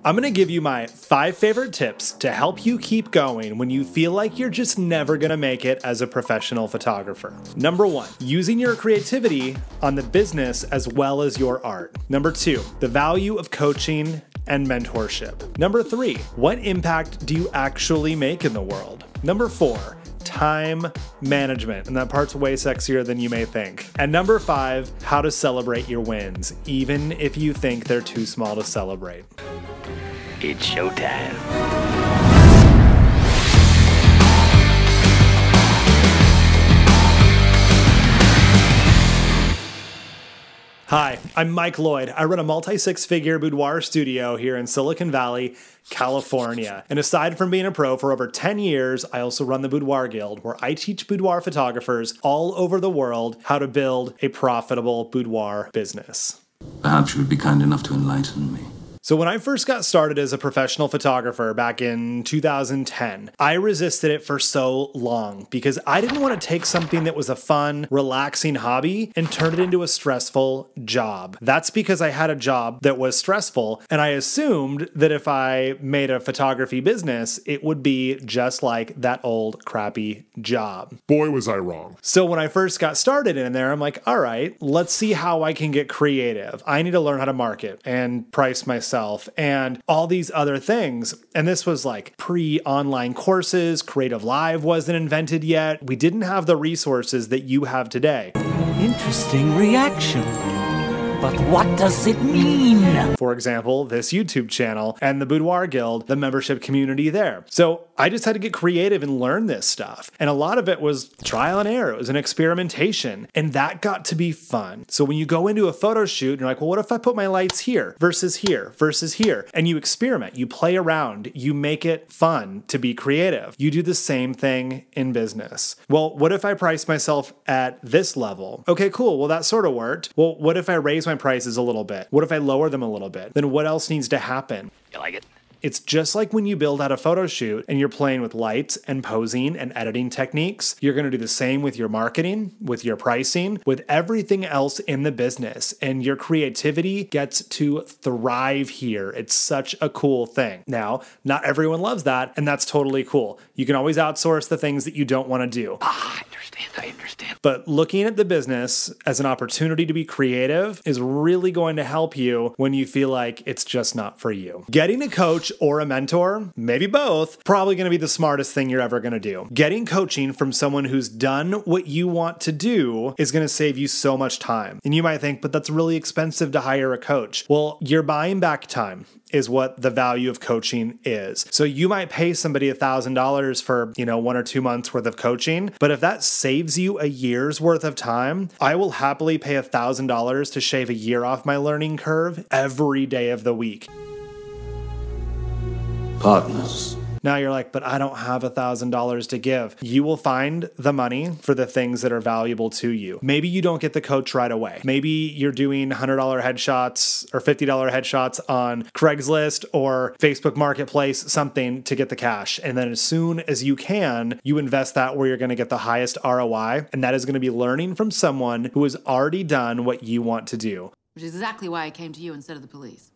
I'm going to give you my 5 favorite tips to help you keep going when you feel like you're just never going to make it as a professional photographer. Number 1, using your creativity on the business as well as your art. Number 2, the value of coaching and mentorship. Number 3, what impact do you actually make in the world? Number 4, time management, and that part's way sexier than you may think. And number 5, how to celebrate your wins, even if you think they're too small to celebrate. It's showtime. Hi, I'm Mike Lloyd. I run a multi-6-figure boudoir studio here in Silicon Valley, California. And aside from being a pro for over 10 years, I also run the Boudoir Guild, where I teach boudoir photographers all over the world how to build a profitable boudoir business. Perhaps you would be kind enough to enlighten me. So when I first got started as a professional photographer back in 2010, I resisted it for so long because I didn't want to take something that was a fun, relaxing hobby and turn it into a stressful job. That's because I had a job that was stressful, and I assumed that if I made a photography business, it would be just like that old crappy job. Boy, was I wrong. So when I first got started in there, I'm like, all right, let's see how I can get creative. I need to learn how to market and price myself and all these other things. And this was like pre-online courses. Creative Live wasn't invented yet. We didn't have the resources that you have today. Interesting reaction. But what does it mean? For example, this YouTube channel and the Boudoir Guild, the membership community there. So I just had to get creative and learn this stuff. And a lot of it was trial and error. It was an experimentation. And that got to be fun. So when you go into a photo shoot and you're like, well, what if I put my lights here versus here versus here? And you experiment, you play around, you make it fun to be creative. You do the same thing in business. Well, what if I price myself at this level? Okay, cool. Well, that sort of worked. Well, what if I raise my prices a little bit? What if I lower them a little bit? Then what else needs to happen? You like it? It's just like when you build out a photo shoot and you're playing with lights and posing and editing techniques. You're going to do the same with your marketing, with your pricing, with everything else in the business. And your creativity gets to thrive here. It's such a cool thing. Now, not everyone loves that, and that's totally cool. You can always outsource the things that you don't want to do. I understand. But looking at the business as an opportunity to be creative is really going to help you when you feel like it's just not for you. Getting a coach or a mentor, maybe both, probably going to be the smartest thing you're ever going to do. Getting coaching from someone who's done what you want to do is going to save you so much time. And you might think, but that's really expensive to hire a coach. Well, you're buying back time is what the value of coaching is. So you might pay somebody $1,000 for, 1 or 2 months worth of coaching, but if that saves you a year's worth of time, I will happily pay $1,000 to shave a year off my learning curve every day of the week. Partners. Now you're like, but I don't have $1,000 to give. You will find the money for the things that are valuable to you. Maybe you don't get the coach right away. Maybe you're doing $100 headshots or $50 headshots on Craigslist or Facebook Marketplace, something to get the cash. And then as soon as you can, you invest that where you're going to get the highest ROI. And that is going to be learning from someone who has already done what you want to do. Which is exactly why I came to you instead of the police.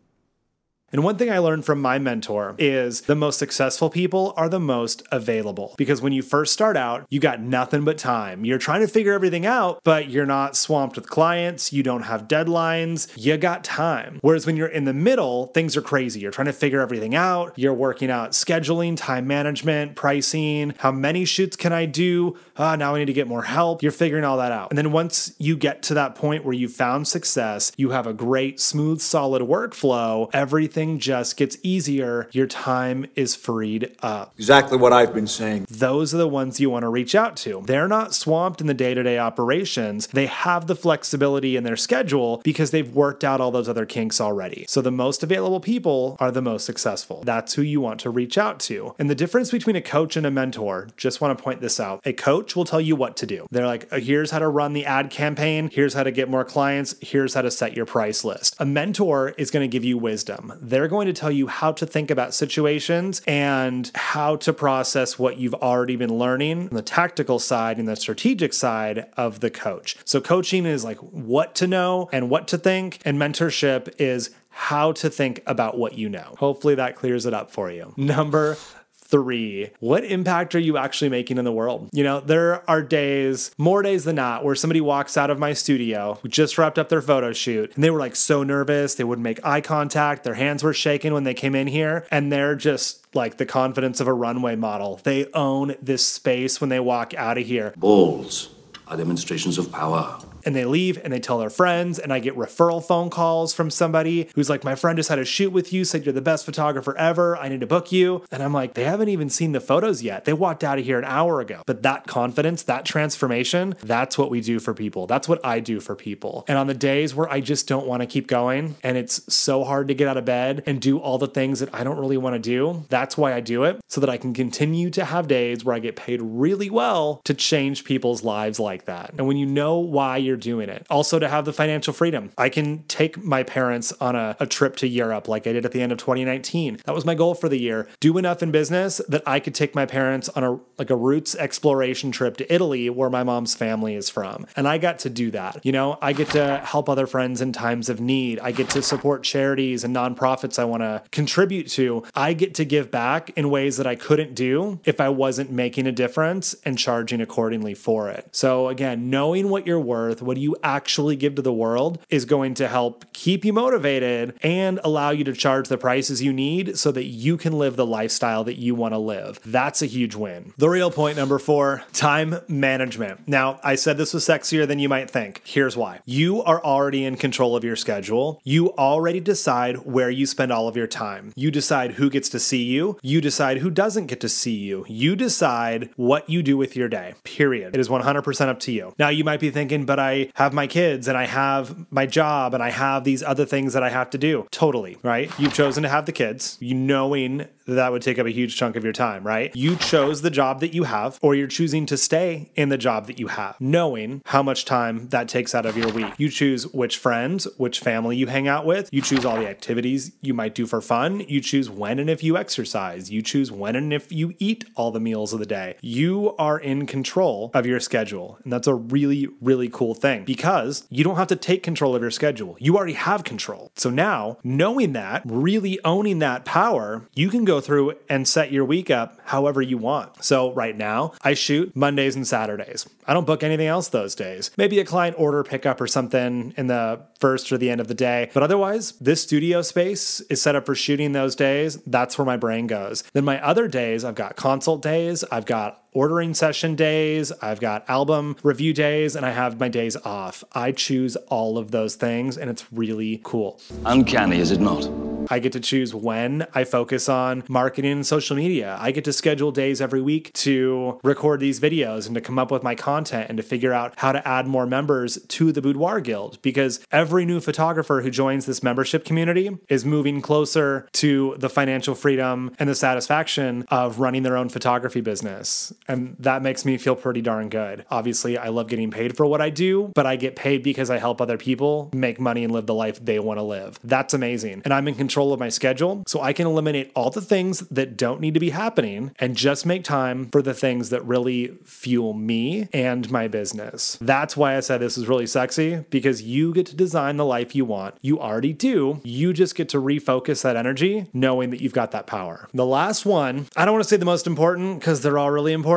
And one thing I learned from my mentor is the most successful people are the most available. Because when you first start out, you got nothing but time. You're trying to figure everything out, but you're not swamped with clients. You don't have deadlines. You got time. Whereas when you're in the middle, things are crazy. You're trying to figure everything out. You're working out scheduling, time management, pricing. How many shoots can I do? Now I need to get more help. You're figuring all that out. And then once you get to that point where you found success, you have a great, smooth, solid workflow, everything just gets easier. Your time is freed up. Exactly what I've been saying. Those are the ones you want to reach out to. They're not swamped in the day-to-day operations. They have the flexibility in their schedule because they've worked out all those other kinks already. So the most available people are the most successful. That's who you want to reach out to. And the difference between a coach and a mentor, just want to point this out. A coach will tell you what to do. They're like, here's how to run the ad campaign. Here's how to get more clients. Here's how to set your price list. A mentor is going to give you wisdom. they're going to tell you how to think about situations and how to process what you've already been learning on the tactical side and the strategic side of the coach. So coaching is like what to know and what to think, and mentorship is how to think about what you know. Hopefully that clears it up for you. Number 3, what impact are you actually making in the world? You know, there are days, more days than not, where somebody walks out of my studio who just wrapped up their photo shoot and they were like so nervous, they wouldn't make eye contact, their hands were shaking when they came in here, and they're just like the confidence of a runway model. They own this space when they walk out of here. Balls are demonstrations of power. And they leave and they tell their friends, and I get referral phone calls from somebody who's like, my friend just had a shoot with you, said you're the best photographer ever, I need to book you. And I'm like, they haven't even seen the photos yet. They walked out of here an hour ago. But that confidence, that transformation, that's what we do for people. That's what I do for people. And on the days where I just don't want to keep going and it's so hard to get out of bed and do all the things that I don't really want to do, that's why I do it, so that I can continue to have days where I get paid really well to change people's lives like that. And when you know why you're doing it, also to have the financial freedom. I can take my parents on a trip to Europe like I did at the end of 2019. That was my goal for the year. Do enough in business that I could take my parents on a roots exploration trip to Italy, where my mom's family is from. And I got to do that. You know, I get to help other friends in times of need. I get to support charities and nonprofits I want to contribute to. I get to give back in ways that I couldn't do if I wasn't making a difference and charging accordingly for it. So again, knowing what you're worth, what do you actually give to the world, is going to help keep you motivated and allow you to charge the prices you need so that you can live the lifestyle that you want to live. That's a huge win. The real point number 4, time management. Now, I said this was sexier than you might think. Here's why. You are already in control of your schedule. You already decide where you spend all of your time. You decide who gets to see you. You decide who doesn't get to see you. You decide what you do with your day, period. It is 100% up to you. Now, you might be thinking, but I have my kids and I have my job and I have these other things that I have to do. Totally, right? You've chosen to have the kids, you knowing that would take up a huge chunk of your time, right? You chose the job that you have, or you're choosing to stay in the job that you have, knowing how much time that takes out of your week. You choose which friends, which family you hang out with. You choose all the activities you might do for fun. You choose when and if you exercise. You choose when and if you eat all the meals of the day. You are in control of your schedule. And that's a really, really cool thing, because you don't have to take control of your schedule. You already have control. So now, knowing that, really owning that power, you can go through and set your week up however you want. So right now, I shoot Mondays and Saturdays. I don't book anything else those days. Maybe a client order pickup or something in the first or the end of the day. But otherwise, this studio space is set up for shooting those days. That's where my brain goes. Then my other days, I've got consult days, I've got ordering session days, I've got album review days, and I have my days off. I choose all of those things, and it's really cool. Uncanny, is it not? I get to choose when I focus on marketing and social media. I get to schedule days every week to record these videos and to come up with my content and to figure out how to add more members to the Boudoir Guild, because every new photographer who joins this membership community is moving closer to the financial freedom and the satisfaction of running their own photography business. And that makes me feel pretty darn good. Obviously, I love getting paid for what I do, but I get paid because I help other people make money and live the life they want to live. That's amazing. And I'm in control of my schedule, so I can eliminate all the things that don't need to be happening and just make time for the things that really fuel me and my business. That's why I said this is really sexy, because you get to design the life you want. You already do. You just get to refocus that energy knowing that you've got that power. The last one, I don't want to say the most important because they're all really important,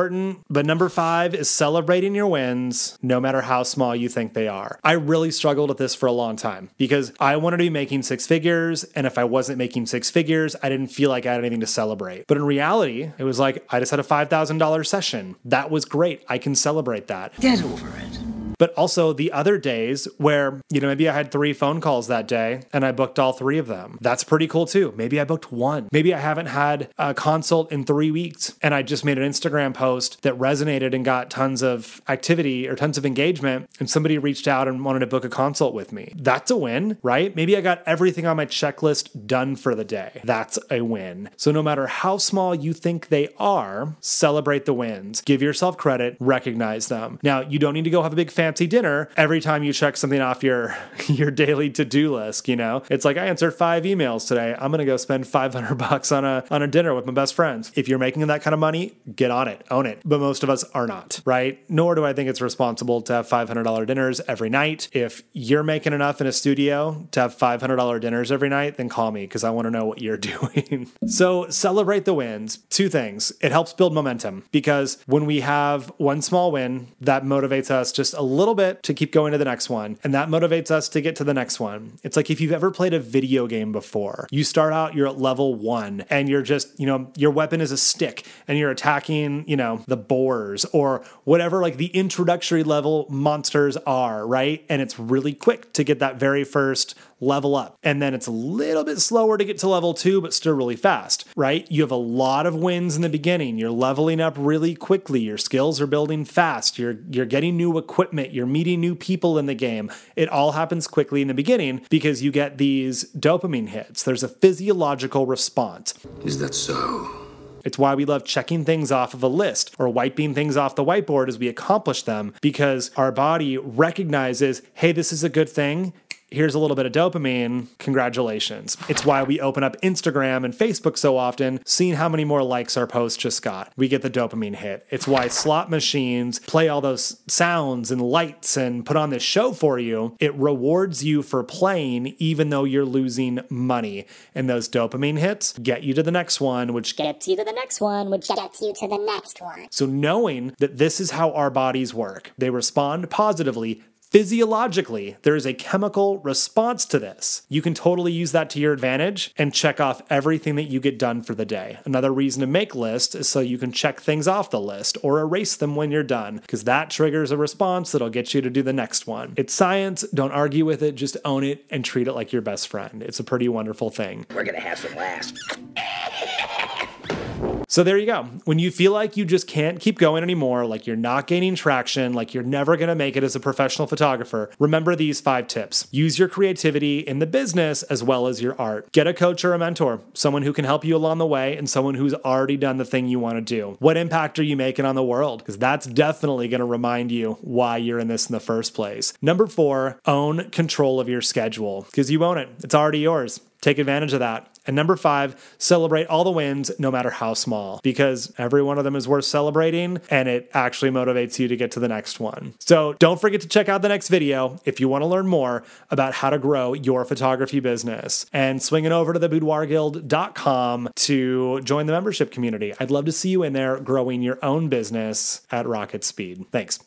but number 5 is celebrating your wins no matter how small you think they are. I really struggled with this for a long time because I wanted to be making 6 figures, and if I wasn't making 6 figures, I didn't feel like I had anything to celebrate. But in reality, it was like, I just had a $5,000 session. That was great. I can celebrate that. Get over it. But also the other days where, maybe I had 3 phone calls that day and I booked all 3 of them. That's pretty cool too. Maybe I booked 1. Maybe I haven't had a consult in 3 weeks and I just made an Instagram post that resonated and got tons of activity or tons of engagement, and somebody reached out and wanted to book a consult with me. That's a win, right? Maybe I got everything on my checklist done for the day. That's a win. So no matter how small you think they are, celebrate the wins. Give yourself credit, recognize them. Now, you don't need to go have a big family fancy dinner every time you check something off your daily to-do list, you know? It's like, I answered 5 emails today. I'm going to go spend $500 on a dinner with my best friends. If you're making that kind of money, get on it, own it. But most of us are not, right? Nor do I think it's responsible to have $500 dinners every night. If you're making enough in a studio to have $500 dinners every night, then call me because I want to know what you're doing. So celebrate the wins. 2 things. It helps build momentum because when we have one small win, that motivates us just a little bit to keep going to the next one. And that motivates us to get to the next one. It's like if you've ever played a video game before, you start out, you're at level 1 and you're just, your weapon is a stick and you're attacking, the boars or whatever, like the introductory level monsters are, right? And it's really quick to get that very first level up. And then it's a little bit slower to get to level 2, but still really fast, right? You have a lot of wins in the beginning. You're leveling up really quickly. Your skills are building fast. You're getting new equipment. You're meeting new people in the game. It all happens quickly in the beginning because you get these dopamine hits. There's a physiological response. Is that so? It's why we love checking things off of a list or wiping things off the whiteboard as we accomplish them because our body recognizes, hey, this is a good thing. Here's a little bit of dopamine. Congratulations. It's why we open up Instagram and Facebook so often, seeing how many more likes our post just got. We get the dopamine hit. It's why slot machines play all those sounds and lights and put on this show for you. It rewards you for playing even though you're losing money. And those dopamine hits get you to the next one, which gets you to the next one, which gets you to the next one. So knowing that this is how our bodies work, they respond positively. Physiologically, there is a chemical response to this. You can totally use that to your advantage and check off everything that you get done for the day. Another reason to make lists is so you can check things off the list or erase them when you're done, because that triggers a response that'll get you to do the next one. It's science. Don't argue with it. Just own it and treat it like your best friend. It's a pretty wonderful thing. We're gonna have some laughs. So there you go. When you feel like you just can't keep going anymore, like you're not gaining traction, like you're never going to make it as a professional photographer, remember these 5 tips. Use your creativity in the business as well as your art. Get a coach or a mentor, someone who can help you along the way and someone who's already done the thing you want to do. What impact are you making on the world? Because that's definitely going to remind you why you're in this in the first place. Number 4, own control of your schedule because you own it. It's already yours. Take advantage of that. And number 5, celebrate all the wins, no matter how small, because every one of them is worth celebrating and it actually motivates you to get to the next one. So don't forget to check out the next video if you want to learn more about how to grow your photography business and swing it over to the boudoirguild.com to join the membership community. I'd love to see you in there growing your own business at rocket speed. Thanks.